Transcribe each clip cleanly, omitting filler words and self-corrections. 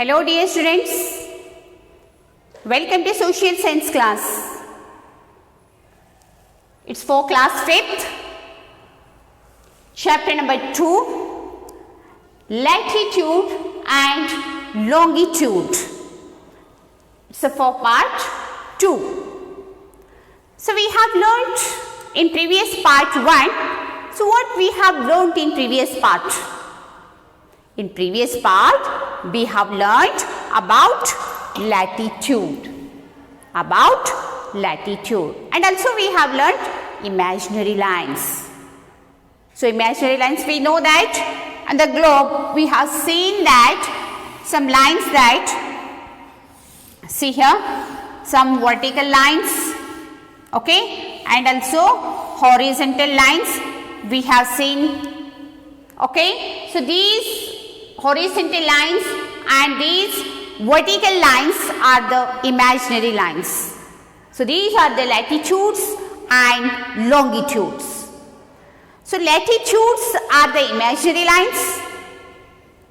Hello dear students, welcome to social science class. It's for class 5th, chapter number 2, latitude and longitude. It's for part 2. So we have learnt in previous part 1. So what we have learnt in previous part? In previous part, we have learnt about latitude, and also we have learnt imaginary lines. So imaginary lines, we know that on the globe we have seen that some lines that, see here, some vertical lines, okay, and also horizontal lines we have seen, okay. So these horizontal lines and these vertical lines are the imaginary lines. So these are the latitudes and longitudes. So latitudes are the imaginary lines.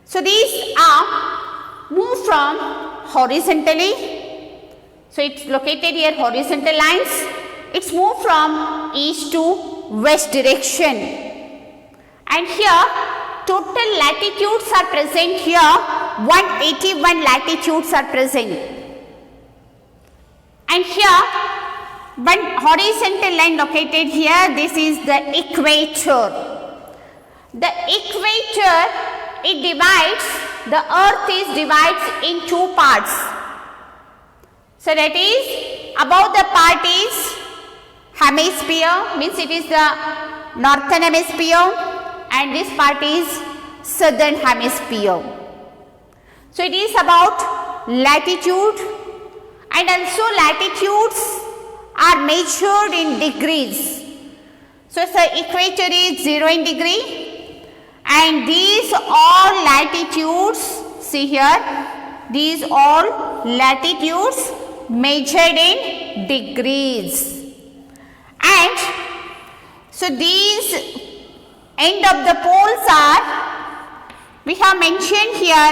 So these are moved from horizontally. So it's located here, horizontal lines. It's moved from east to west direction. And here total latitudes are present here, 181 latitudes are present. And here one horizontal line located here, this is the equator. The equator, it divides, the earth is divides in two parts. So that is, above the part is hemisphere, means it is the northern hemisphere, and this part is southern hemisphere. So it is about latitude, and also latitudes are measured in degrees. So the equator is 0 in degree, and these all latitudes, see here, these all latitudes measured in degrees. And so these end of the poles are, we have mentioned here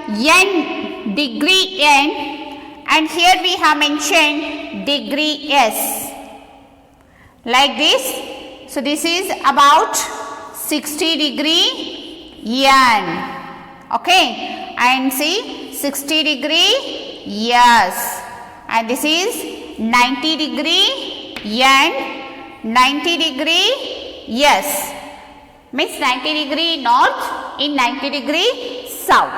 n, degree n, and here we have mentioned degree s, like this. So this is about 60 degree n, okay, and see 60 degree yes, and this is 90 degree n, 90 degree yes, means 90 degree north in 90 degree south.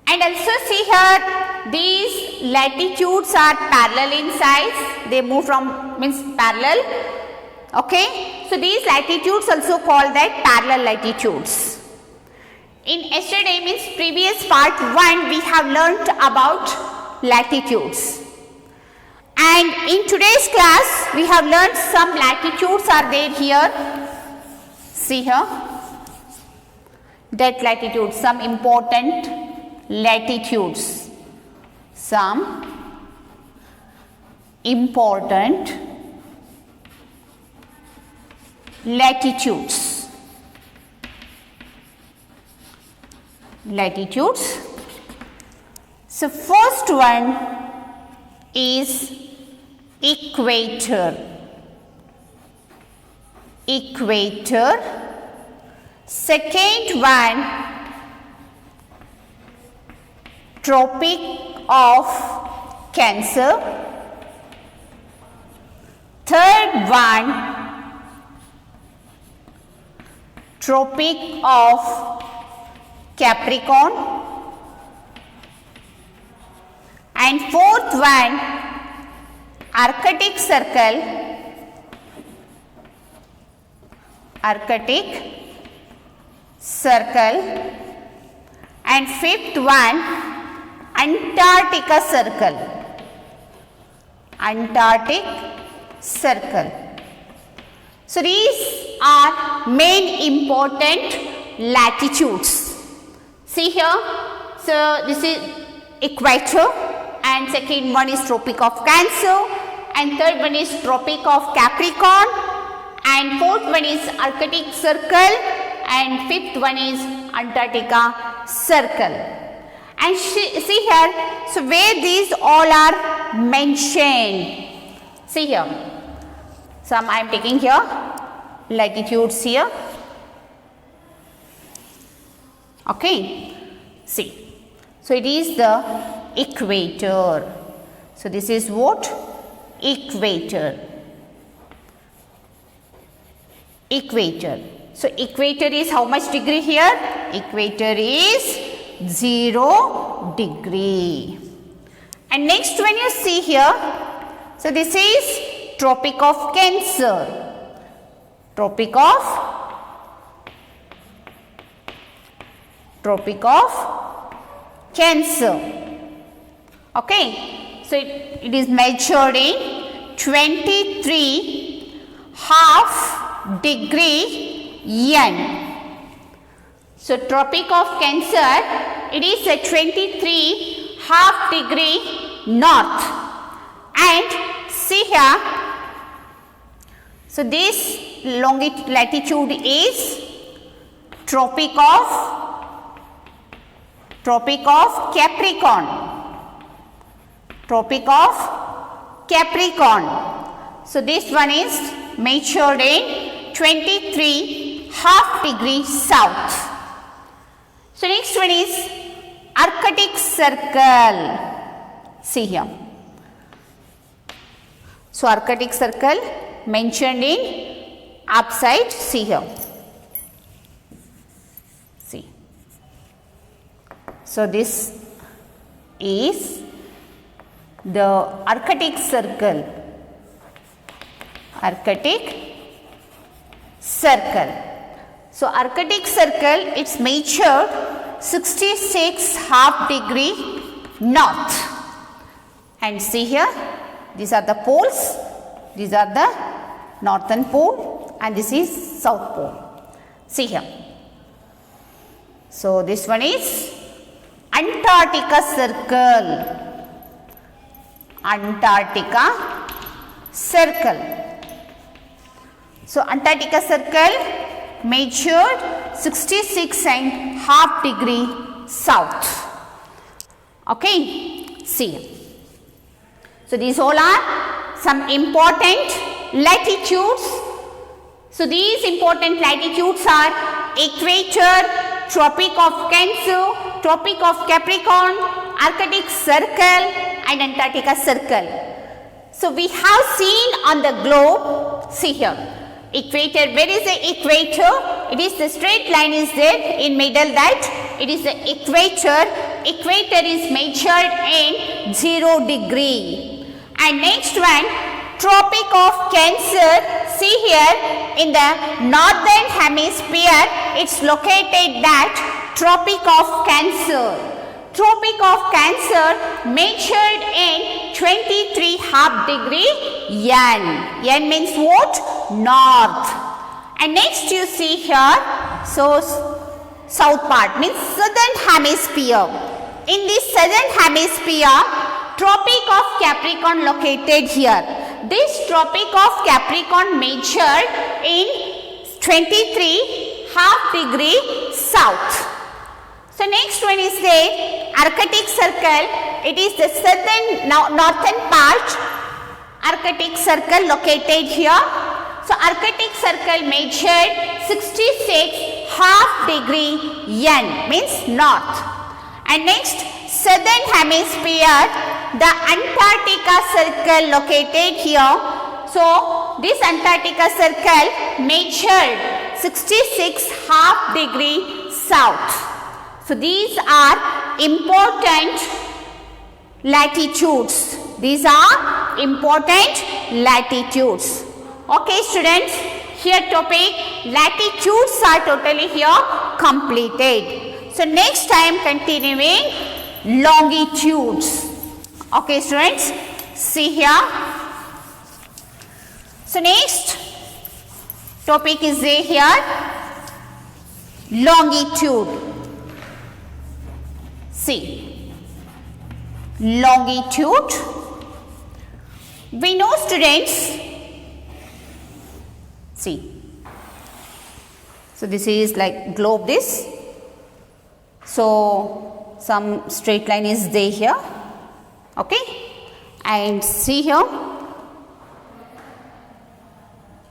And also see here, these latitudes are parallel in size, they move from, means parallel, okay. So these latitudes also called that parallel latitudes. In yesterday, means previous part 1, we have learnt about latitudes. And in today's class, we have learnt some latitudes are there here. See here, that latitude, some important latitudes, some important latitudes. So first one is equator. Second one, Tropic of Cancer. Third one, Tropic of Capricorn. And fourth one, Arctic Circle. And fifth one, Antarctica Circle. So these are main important latitudes. See here, so this is equator, and second one is Tropic of Cancer, and third one is Tropic of Capricorn, and fourth one is Arctic Circle, and fifth one is Antarctica circle. And see here, so where these all are mentioned. See here, some I am taking here, latitudes here. Okay, see, so it is the equator. So this is what? Equator. Equator. So equator is how much degree here? Equator is 0 degree. And next when you see here, so this is Tropic of Cancer. Tropic of Cancer. Okay, so it is measured in 23.5 degree N. So Tropic of Cancer, it is a 23.5 degree north. And see here, so this latitude is Tropic of Capricorn. Tropic of Capricorn. So this one is measured in 23.5 degrees south. So next one is Arctic Circle. See here. So Arctic Circle mentioned in upside. See here. See. So this is the Arctic Circle. Arctic Circle. So Arctic Circle, it's measured 66.5 degree north. And see here, these are the poles. These are the northern pole and this is south pole. See here. So this one is Antarctica Circle. Antarctica Circle. So Antarctica Circle measured 66.5 degree south. Okay, see. So these all are some important latitudes. So these important latitudes are equator, Tropic of Cancer, Tropic of Capricorn, Arctic Circle and Antarctica Circle. So we have seen on the globe, see here, equator. Where is the equator? It is the straight line is there in middle, that it is the equator. Equator is measured in 0 degree. And next one, Tropic of Cancer. See here in the northern hemisphere, it's located that Tropic of Cancer. Tropic of Cancer measured in 23.5 degree N. N means what? North. And next you see here, so south part means southern hemisphere. In this southern hemisphere, Tropic of Capricorn located here. This Tropic of Capricorn measured in 23.5 degree south. So next one is the Arctic Circle. It is the southern northern part. Arctic Circle located here. So Arctic Circle measured 66.5 degree N means north. And next southern hemisphere, the Antarctica Circle located here. So this Antarctica Circle measured 66.5 degree south. So these are important latitudes. These are important latitudes. Okay students, here topic latitudes are totally here completed. So next I am continuing longitudes. Okay students, see here. So next topic is here, longitude. See, longitude. We know students, see, so this is like globe this. So some straight line is there here. Okay, and see here,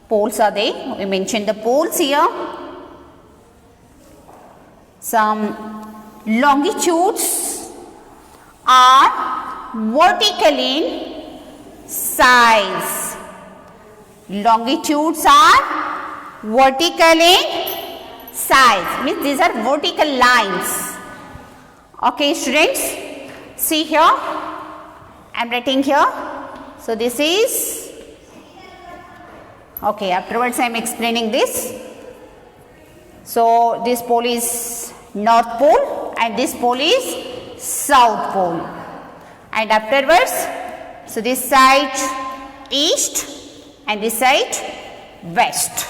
poles are there. We mentioned the poles here. Some longitudes are vertical in size. Longitudes are vertical in size, means these are vertical lines. Okay, students, see here, I am writing here. So this is, okay, afterwards I am explaining this. So this pole is North Pole and this pole is South Pole, and afterwards, so this side east and this side west.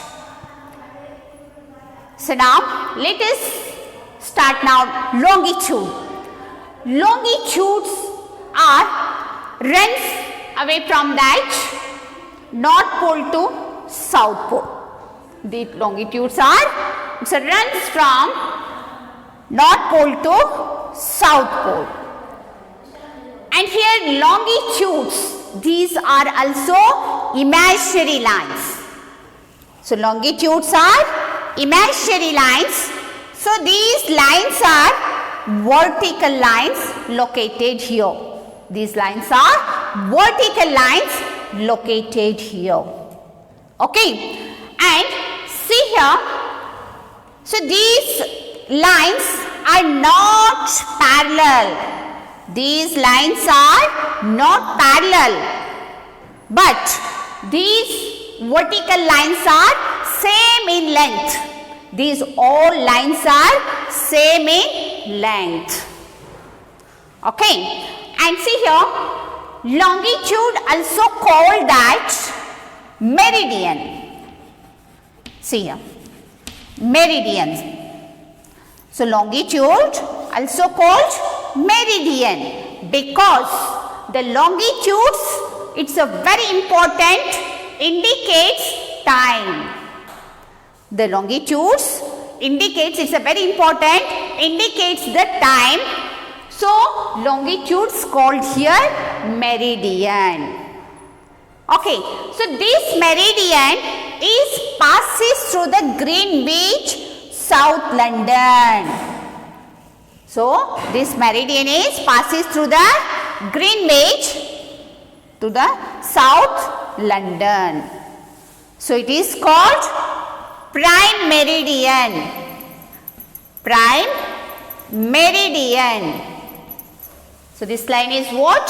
So now let us start now longitude. Longitudes are runs away from that North Pole to South Pole. The longitudes are, so runs from North Pole to South Pole. And here longitudes, these are also imaginary lines. So longitudes are imaginary lines. So these lines are vertical lines located here. These lines are vertical lines located here. Okay, and see here, so these lines are not parallel. These lines are not parallel, but these vertical lines are same in length. These all lines are same in length. Okay, and see here, longitude also called that meridian. See here, meridian. So longitude also called meridian because the longitudes, it's a very important, indicates time. The longitudes indicates, it's a very important, indicates the time. So longitudes called here meridian. Okay, so this meridian is passes through the Greenwich, South London. So this meridian is passes through the Greenwich to the South London. So it is called prime meridian. Prime meridian. So this line is what?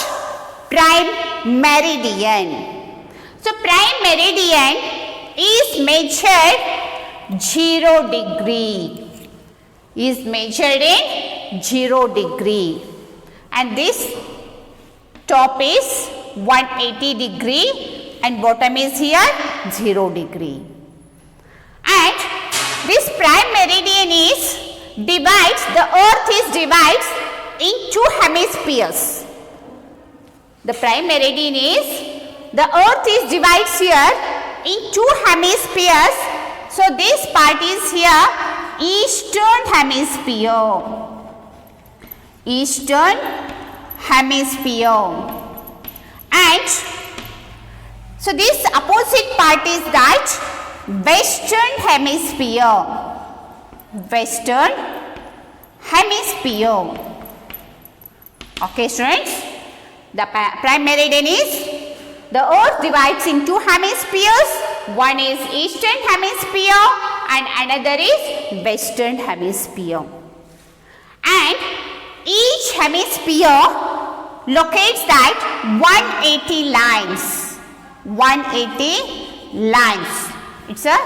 Prime meridian. So prime meridian is measured 0 degree. Is measured in 0 degree. And this top is 180 degree and bottom is here 0 degree. And this prime meridian is divides, the earth is divides in 2 hemispheres. The prime meridian is, the earth is divides here in 2 hemispheres. So this part is here eastern hemisphere. Eastern hemisphere. And so this opposite part is that western hemisphere. Western hemisphere. Okay, students, the prime meridian is, the earth divides in 2 hemispheres. One is eastern hemisphere and another is western hemisphere. And each hemisphere locates that 180 lines. 180 lines. It's a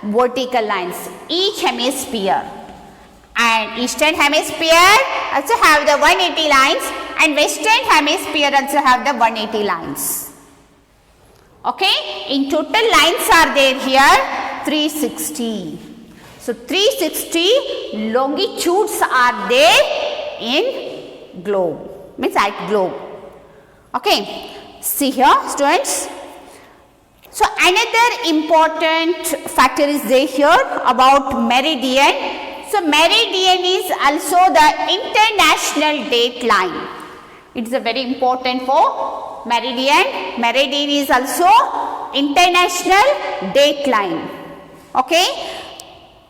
vertical lines. Each hemisphere. And eastern hemisphere also have the 180 lines and western hemisphere also have the 180 lines. Okay, in total lines are there here 360. So 360 longitudes are there in globe, means at globe. Okay, see here students. So another important factor is there here about meridian. So meridian is also the international date line. It is a very important for meridian. Meridian is also international date line. Okay.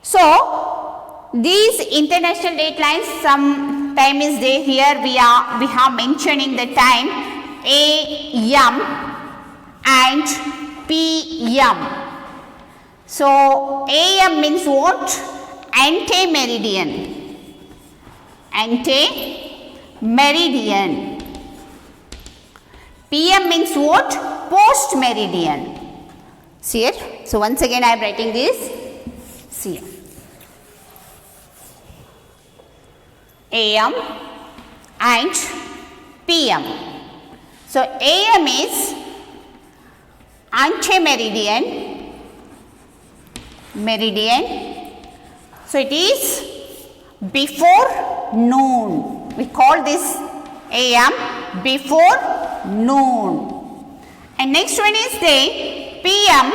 So these international date lines, some time is there. Here we have mentioning the time AM and PM. So AM means what? Ante-meridian. Ante-meridian. PM means what? Post-meridian. See it? So once again I am writing this. See it. AM and PM. So AM is ante-meridian, meridian. So it is before noon. We call this AM before noon. And next one is the PM.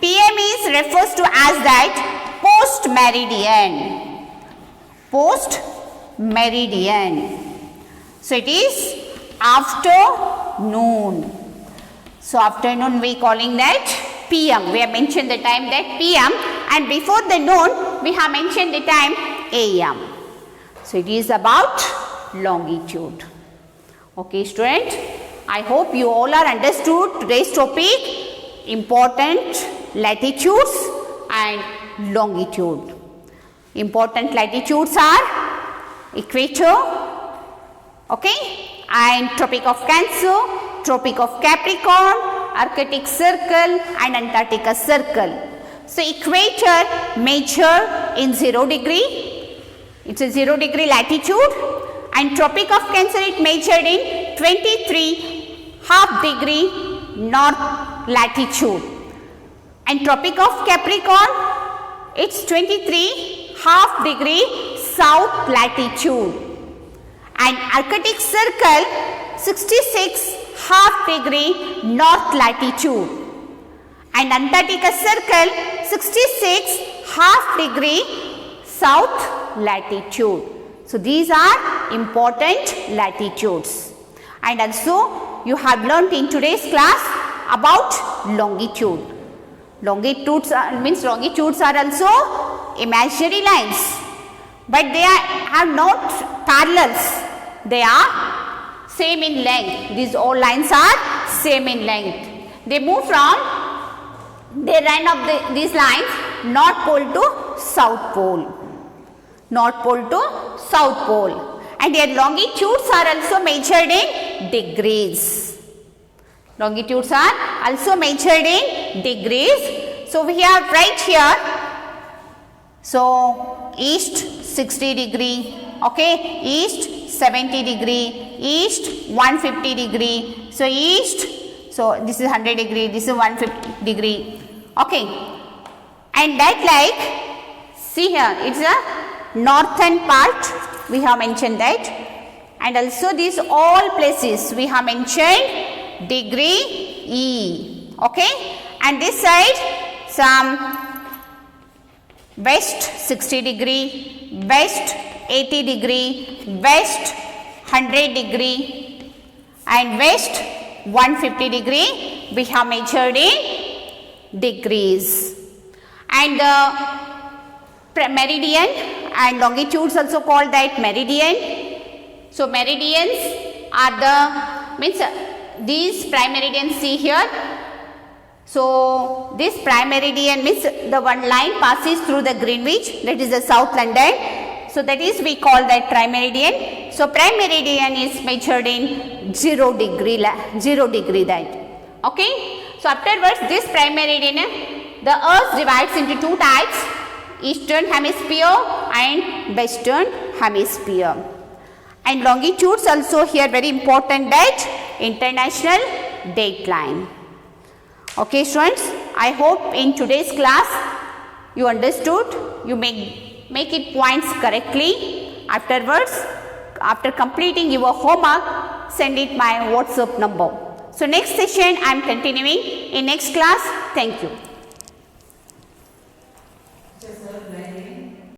PM is refers to as that post-meridian. Post-meridian. So it is afternoon. So afternoon we calling that PM. We have mentioned the time that PM, and before the noon we have mentioned the time AM. So it is about longitude. Okay student, I hope you all are understood today's topic, important latitudes and longitude. Important latitudes are equator, okay, and Tropic of Cancer, Tropic of Capricorn, Arctic Circle and Antarctica Circle. So equator measure in 0 degree, it's a 0 degree latitude, and Tropic of Cancer it measured in 23.5 degree north latitude, and Tropic of Capricorn it's 23.5 degree south latitude, and Arctic Circle 66.5 degree north latitude, and Antarctica Circle 66.5 degree south latitude. So these are important latitudes. And also you have learnt in today's class about longitude. Longitudes are also imaginary lines, but they are not parallels. They are same in length. These all lines are same in length. They move from, they run up these lines North Pole to South Pole. North Pole to South Pole. And their longitudes are also measured in degrees. Longitudes are also measured in degrees. So we have right here, so east 60 degree, okay, east 70 degree, east 150 degree. So east, so this is 100 degree, this is 150 degree, okay. And that like, see here, it's a northern part, we have mentioned that, and also these all places we have mentioned degree E, okay. And this side some west 60 degree, west 80 degree, west 100 degree and west 150 degree we have measured in degrees. And meridian and longitudes also called that meridian. So meridians are the, means these prime meridians see here. So this prime meridian means the one line passes through the Greenwich, that is the South London. So that is we call that prime meridian. So prime meridian is measured in 0 degree that. Okay. So afterwards this prime meridian, the earth divides into two types, eastern hemisphere and western hemisphere. And longitudes also here very important, that international dateline. Okay students, I hope in today's class you understood, you make it points correctly. Afterwards, after completing your homework, send it my WhatsApp number. So next session I am continuing in next class. Thank you.